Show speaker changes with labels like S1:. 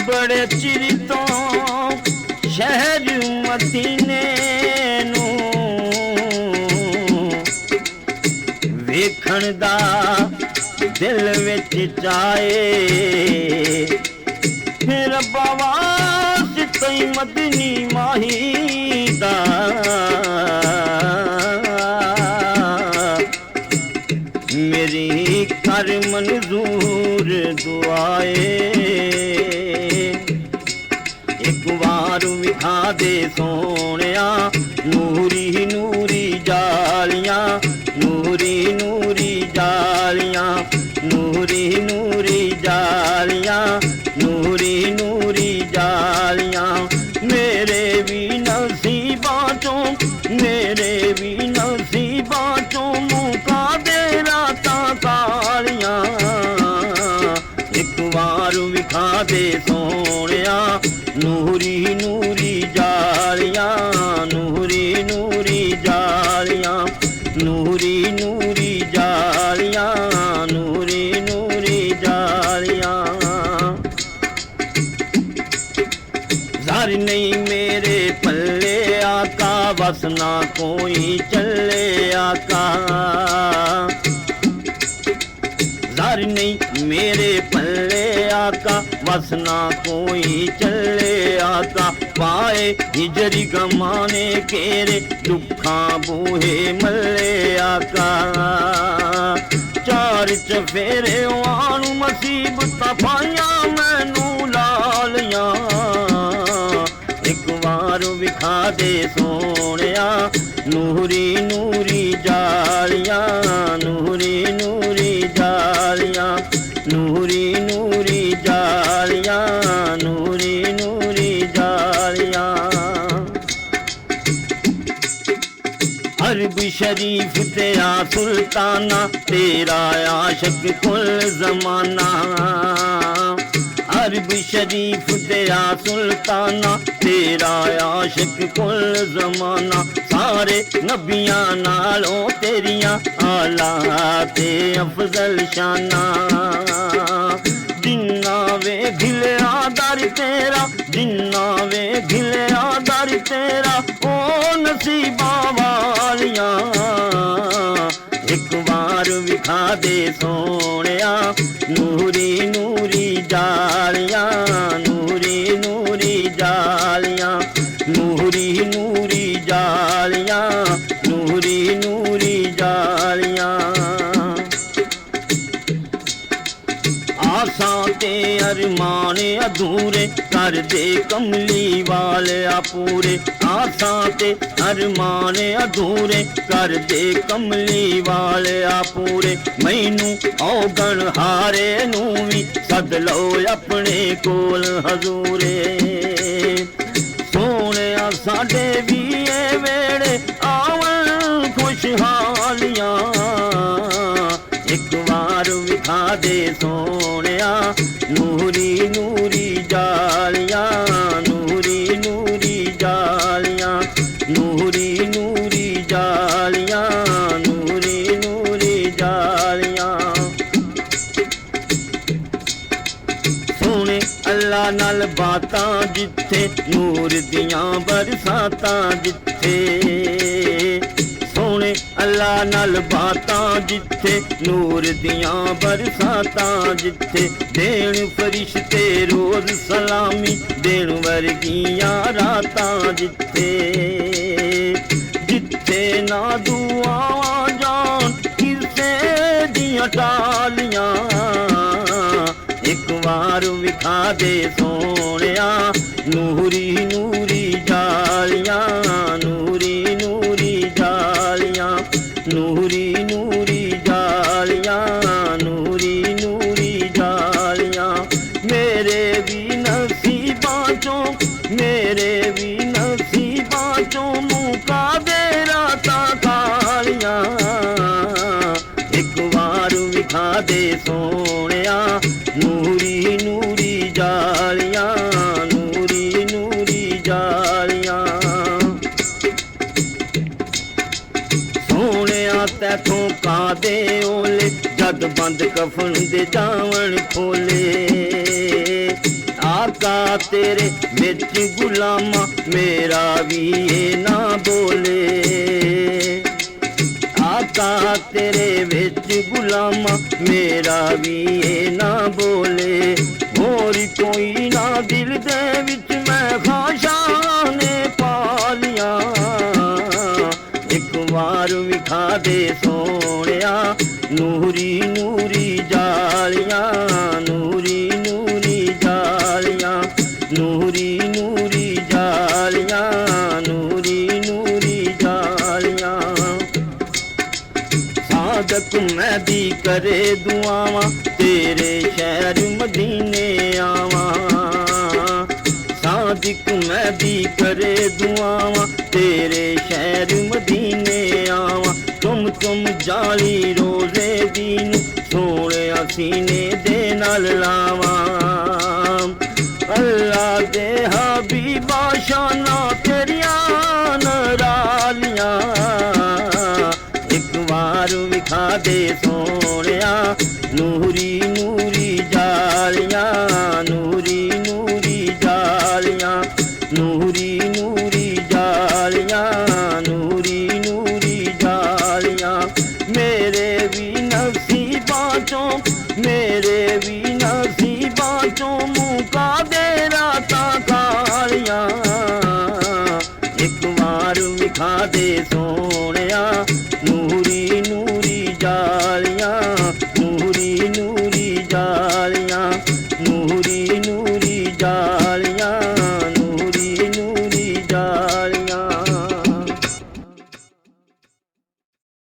S1: बड़े चिर तो शहर मदीने नूं वेखण दा दिल विच चाए, रब्बा वास्ते मदनी माही दा मेरी कर मंजूर दुआए। एक बार विखा दे सोनिया नूरी नूरी जालियां, नूरी नूरी जालियां, नूरी नूरी जालियां, नूरी नूरी जालियां। मेरे भी नसीबां चों, मेरे भी नसीबां चों मुका दे रातां कालियां। एक बार विखा दे सोनिया नूरी नूरी जालियां, नूरी नूरी जालियां, नूरी नूरी जालियां, नूरी नूरी जालियां। ज़र नहीं मेरे पल्ले आका, बस ना कोई चले आका। ज़र नहीं मेरे पल्ले आका, बस ना कोई चले आका। पाए हिजरी गमाने केरे दुखा बूहे मल्ले आका। चार चफेरे आनू मुसीबत पाइया मैनू लालियां। एक बार विखा दे सोनिया नूरी नूरी जालियां, नूरी नूरी जालियां, नूरी नूरी जालियां, नूरी नूरी जालियां। अरब शरीफ तेरा सुल्ताना, तेरा आशिक कुल जमाना। अरब शरीफ तेरा सुल्ताना, तेरा आशिक कुल जमाना। सारे नबियां नालों तेरियां आला ते अफजल शाना। जिन्ना वे घिलिया दर तेरा, जिन्ना वे घिलिया दर तेरा, ओ नसीबा वालियां। एक बार विखा दे सोनिया नूरी नूरी जालियां, नूरी नूरी जालियां, नूरी नूरी जालियां, नूरी नूरी जालियां। आसां ते अरमान अधूरे कर दे कमली वालिया पूरे। आसां ते अरमान अधूरे कर दे कमली वालिया पूरे। मैनू औगण हारे नू भी सद लो अपने कोल हजूरे। सोनिया साडे भी ए वेड़े आवन खुशहालियां। एक बार विखा दे सोनिया नूरी नूरी जालियां, नूरी नूरी जालियां, नूरी नूरी जालियां, नूरी नूरी जालियां। सोने अल्लाह नाल बातां जिथे, नूर दियां बरसातां जिथे। सोने अल्लाह नाल बातां जिथे, नूर दियां बरसातां जिथे। देण फरिश्ते रोज सलामी, देण वर्गियां रातां जिथे। जिथे ना दुआवां जान किसे दियां टालियां। एक बार विखा दे सोनिया नूरी नूरी जालियां, नूरी नूरी जालियां, नूरी नूरी जालियां, नूरी नूरी जालियां। मेरे भी नसीबां चों, मेरे भी नसीबां चों मुका दे रातां कालियां। एक बार विखा दे सोनिया नूरी नूरी जालियां, नूरी नूरी जालियां। सोनिया तैथों कादे ओले जद बंद कफन दे जावन खोले आका तेरे विच गुलामा मेरा भी ये ना बोले आका तेरे विच गुलामा मेरा भी ये ना बोले होर कोई ना दिल दे विच मैं खाशां ने पालियां एक वार विखा दे सोहणिया नूरी नूरी जालियां नूरी नूरी जालियां नूरी नूरी जालियां नूरी नूरी जालियां सादक मैदी करे दुआवां तेरे शहर मदीने आवां सादिक मैदी करे दुआवां तेरे शहर मदीने आवां तुम जाली रोजे दीन सोने सीने दे नाल लावां अल्लाह दे हबीबा शाना तेरियां नरालियां एक वार विखा दे सोनिया नूरी